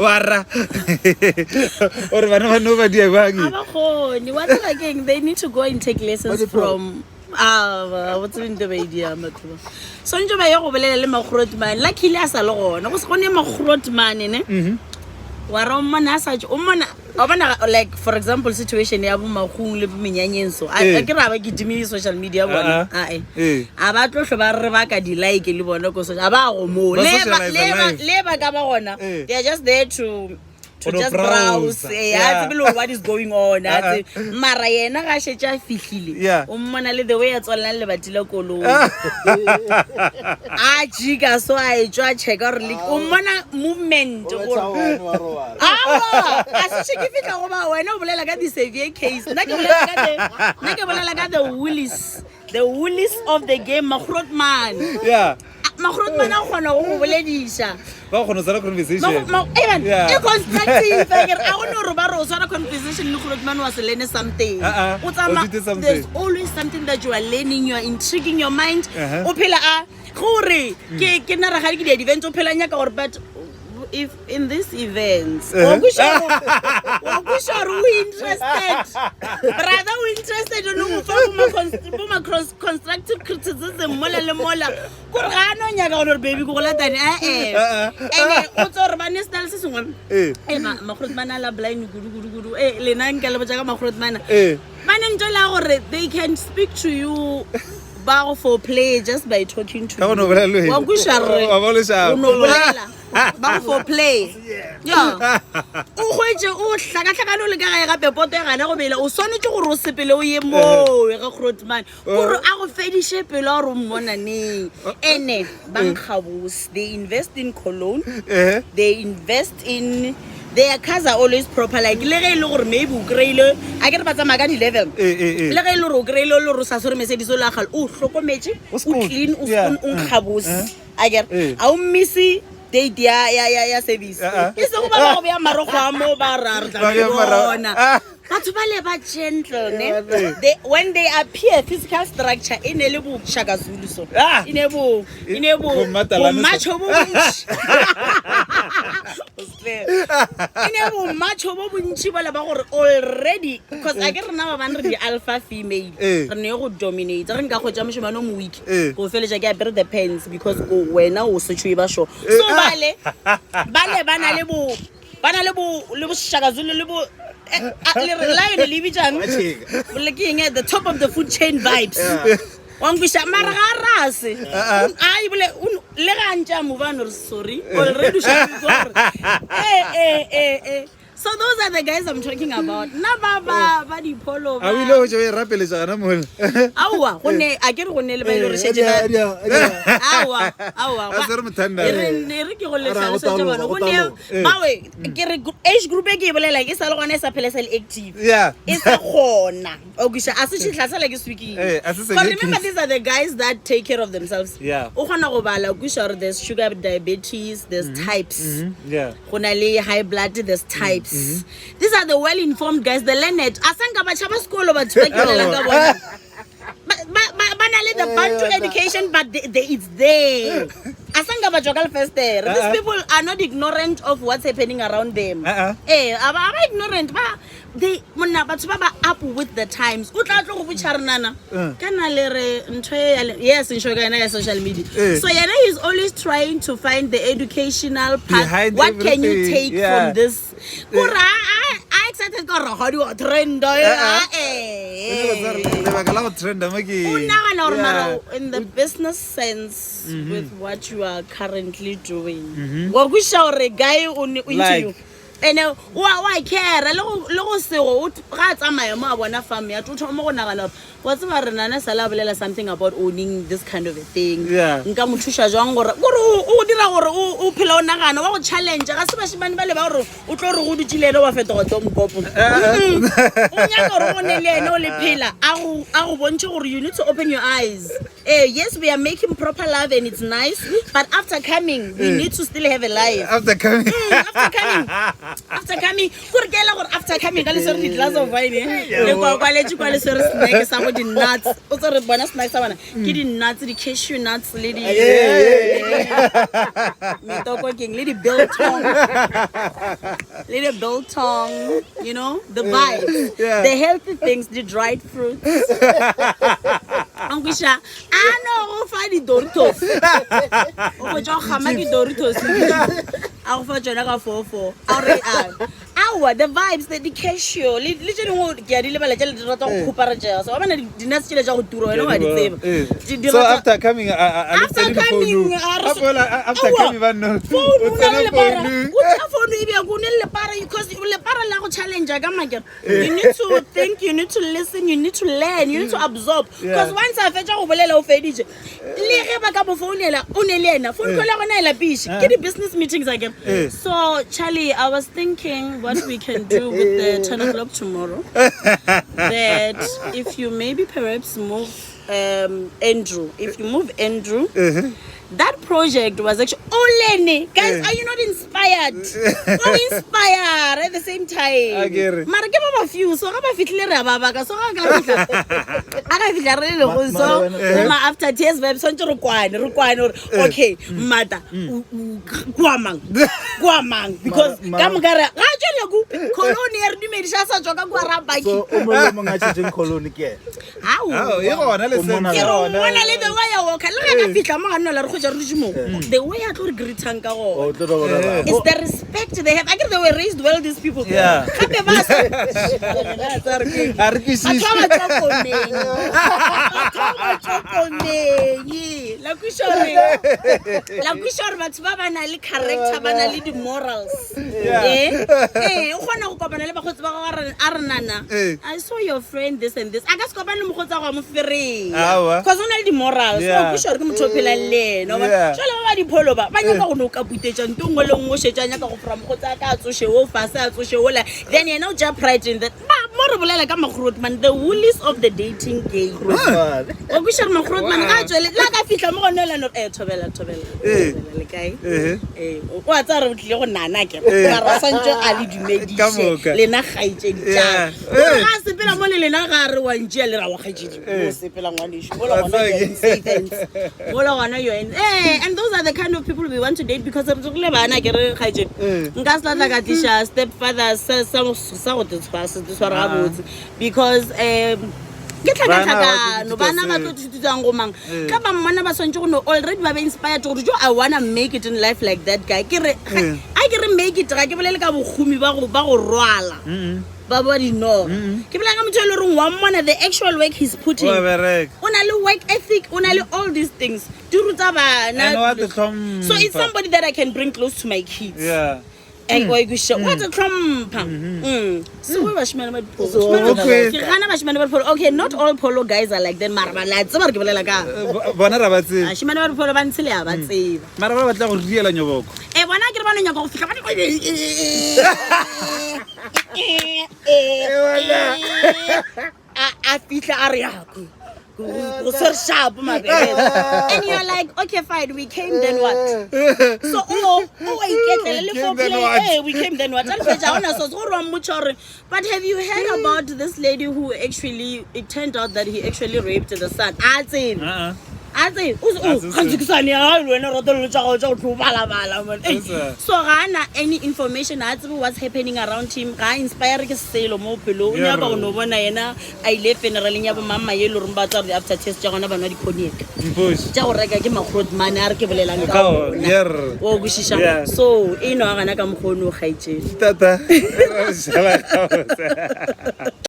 Wara. Or bana no ba dia bangi. What again? They need to go and take lessons from what's in the idea matlo. So nje ba yo go belela le maghrot man. Luckily asa le gona. Go se gone maghrot man ne. Wara mmana sa tjo mmana obana like for example situation ya bo magung le menyanyenso a ke ra ba ke dimi social media bona a ba tlo ba re ba ka di like le bona go social ba go mo le ba ka ba gona they are just there to just browse what is going on mara yena ga shetja fihlile o mmona le the way a tswalla le batile kolong a jiga so a etjwa check or like o mmona movement go a se ke fitla go ba wena o bolela ka di severe case nna ke bolela ka the woolies of the game maghrot man maghrot man a gona go boledisha ba gona tsara conversation even constructive I want to roba ro tsara conversation le maghrot man was learning something there's always something that you are learning, you are intriguing your mind o phela a gore ke na ra ga ke di events o phela nya ka gore but if in this events we interested brother we interested no for constructive criticism mola le mola go ga no nya ka gore baby go la tani ene o tsore ba ne style se sengwe maghrot mana la blind gudu le nna nke le botsa ka maghrot mana bana ntola gore they can speak to you ba for play just by talking to you wa go share ba for play o khwetse o hlaka le ka ga pepoto e gana go bela o sonetse gore o sepele o ye mo ga Grootman gore a go fedishe pele o re mmona neng ene bankhabus they invest in cologne they invest in their cars are always proper like le ge ile gore maybe o kreile a ke re batsa maka di level le ge ile gore o kreile le re sa sore Mercedes o la gal o hlokometse o clean o nkhabus a ke a o misi date ya service is go ba go ya marogo a mo ba ra bona batho ba le ba gentle ne when they appear physical structure in le bo shaka zulu so inebo macho bo inebo macho bo bontshi ba le ba gore already because a ke rena ba bana re di alpha female re ne go dominate re nka go ja moshimano mo week go feletsa ke apere the pants because go wena o se tshwe ba sho so bale bana le bo shaka zulu le bo looking at the top of the food chain vibes. Wangisha mararase. Ai bole le gantja move on sorry. Already so those are the guys I'm talking about. Na ba di polo. A we lo je rapelesa na mo. Awa gone a ke re gone le ba ile re shetse ba. Awa. Azere mthanda. Re ke go le tlhalosetsa bana gone bawe ke re age group e ke bolela ke sa le gone sa phela sa le active. E se gona. Ogisha a se tshitla like speaking. But remember these are the guys that take care of themselves. O gona go bala kusha there's sugar diabetes, there's types. Gona le high blood, there's types. These are the well-informed guys, the learned. Asanga bachaba school over banally the Bantu education, but it's there. Asanga bajogal first there. These people are not ignorant of what's happening around them. Aba ignorant, but they mona batho up with the times. Utla tlo go bicharnana. Kana le re ntwe yes in shogana social media. So yana he's always trying to find the educational part. What can you take from this? I excited go Rakgadi wa trend in the business sense with what you are currently doing. Wa go shore guy into you. And why care? Logo se go ga tsamaya mo a bona farm ya tutho mo go nagana what's ba re nana sala bolela something about owning this kind of a thing. Nka mo thusha jwang gore o dira gore o phela o nagana wa go challenge ga se ba shimane ba le ba gore o tlo re go dutile le wa fetoga to mkopo. O nya gore o ne le ene o le phela a go bontshe gore you need to open your eyes. Yes, we are making proper love and it's nice, but after coming we need to still have a life. After coming gore ke la gore after coming ka le sore di glass of wine le kwa le tshwa le sore snack sa go go the nuts. Also re bona snacks a bana. Ke di nuts, the cashew nuts, lady. Me toko king lady biltong. Lady biltong, you know, the vibes. The healthy things, the dried fruits. Angusha, I know find the Doritos. Oh, John Hamaki Doritos. I'll for Jonaka 44. The vibes, the cashew, literally won't get a little Cooper. So I'm going to not still a tour. So after coming, after coming, because you challenge. You need to think, you need to listen, you need to learn, you need to absorb. Because once I fetch over Lelo Fedija, business meetings again. So, Charlie, I was thinking what we can do with the 10 o'clock tomorrow. That if you maybe perhaps move Andrew, if you move Andrew, that project was actually Lenny. Guys, are you not inspired? Inspired at the same time. Mara give a few, so I'm a fitlera baba, so I got after tears, web sonto require okay, mother Guamang because Gamgara Colonial Dimishasa Joga Guarabaki. So Umanga colony care. How you want to listen? The way I could greet Tankao is the respect they have. I guess they were raised well, these people. Yeah. I saw your friend this and this. I guess because only the morals. No, then you know just pride in that. The woolies of the dating game. And those are the kind of people we want to date because because already inspired to I want to make it in life like that guy. I can make it. Babadi no. The actual work he's putting. Only work ethic, only all these things. So it's somebody that I can bring close to my kids. Yeah. What a Trump. So we okay, not all polo guys are like that. Sharp, and you're like, okay, fine, we came, then what? So, we came, then what? But have you heard about this lady who actually, it turned out that he actually raped the son? So any information what's happening around him inspire sale mo pelo nya ba no bona yena a ile funeral nya ba mama ye lo rumba tsa after test ja gona bana di connect ja go reka ke makrot man a re ke bolelang ka o gushisha so ino ga na ka mkhono ga itse tata